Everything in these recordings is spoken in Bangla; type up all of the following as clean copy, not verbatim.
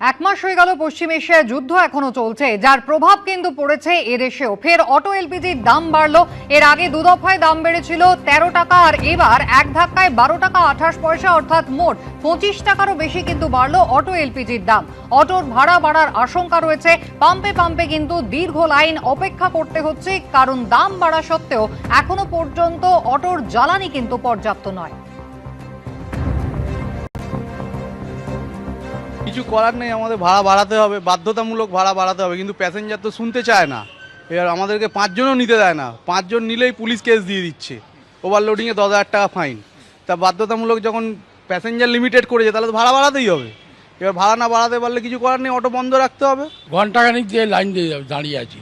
এক মাস হয়ে গেল পশ্চিম এশিয়ায় যুদ্ধ এখনো চলছে, যার প্রভাব কিন্তু পড়েছে এদেশেও। ফের অটো এলপিজির দাম বাড়লো। এর আগে দু দফায় দাম বেড়েছিল 13 টাকা, আর এবার এক ধাক্কায় 12 টাকা 28 পয়সা, অর্থাৎ মোট 25 টাকারও বেশি কিন্তু বাড়লো অটো এলপিজির দাম। অটোর ভাড়া বাড়ার আশঙ্কা রয়েছে। পাম্পে পাম্পে কিন্তু দীর্ঘ লাইন অপেক্ষা করতে হচ্ছে, কারণ দাম বাড়া সত্ত্বেও এখনো পর্যন্ত অটোর জ্বালানি কিন্তু পর্যাপ্ত নয়। কিছু করার নেই, আমাদের ভাড়া বাড়াতে হবে, বাধ্যতামূলক ভাড়া বাড়াতে হবে, কিন্তু প্যাসেঞ্জার তো শুনতে চায় না। এবার আমাদেরকে 5 জনও নিতে দেয় না, 5 জন নিলেই পুলিশ কেস দিয়ে দিচ্ছে, ওভারলোডিংয়ে 10,000 টাকা ফাইন। তা বাধ্যতামূলক যখন প্যাসেঞ্জার লিমিটেড করেছে, তাহলে তো ভাড়া বাড়াতেই হবে। এবার ভাড়া না বাড়াতে পারলে কিছু করার নেই, অটো বন্ধ রাখতে হবে। ঘন্টাখানিক দিয়ে লাইন দিয়ে দাঁড়িয়ে আছি,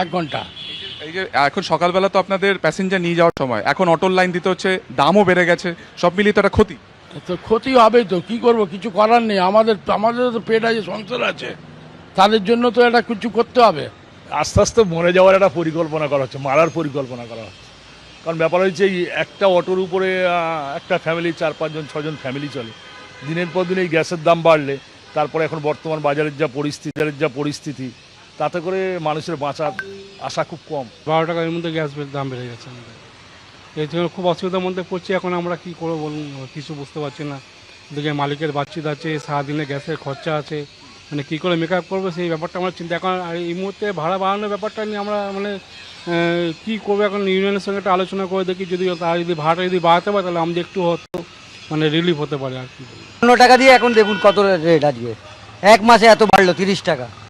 1 ঘন্টা। এই যে এখন সকালবেলা তো আপনাদের প্যাসেঞ্জার নিয়ে যাওয়ার সময় এখন অটোর লাইন দিতে হচ্ছে, দামও বেড়ে গেছে, সব মিলিয়ে তো একটা ক্ষতি। তো ক্ষতি হবেই, তো কি করব, কিছু করার নেই। আমাদের তো পেট আছে, সংসার আছে, তাদের জন্য তো এটা কিছু করতে হবে। আস্তে আস্তে মরে যাওয়ার একটা পরিকল্পনা করা হচ্ছে, মারার পরিকল্পনা করা হচ্ছে। কারণ ব্যাপার হচ্ছে এই একটা অটোর উপরে একটা ফ্যামিলি 4-5 জন 6 জন ফ্যামিলি চলে। দিনের পর দিন এই গ্যাসের দাম বাড়লে, তারপরে এখন বর্তমান বাজারের যা পরিস্থিতি, তাতে করে মানুষের বাঁচার আশা খুব কম। 12 টাকা এর মধ্যে গ্যাস দাম বেড়ে গেছে আমাদের। এই জন্য খুব অসুবিধার মধ্যে পড়ছি। এখন আমরা কি করবো বলুন, কিছু বুঝতে পারছি না। এদিকে মালিকের বাচ্চিত আছে, সারাদিনে গ্যাসের খরচা আছে, মানে কী করে মেকআপ করবো সেই ব্যাপারটা আমরা চিন্তা। এখন আর এই মুহূর্তে ভাড়া বাড়ানোর ব্যাপারটা নিয়ে আমরা মানে কী করবো, এখন ইউনিয়নের সঙ্গে একটা আলোচনা করে দেখি, যদি তারা যদি ভাড়াটা যদি বাড়াতে পারে তাহলে আমাদের একটু হয়তো মানে রিলিফ হতে পারে আর কি। 15 টাকা দিয়ে এখন দেখুন কত রেট আজকে, এক মাসে এত বাড়লো 30 টাকা।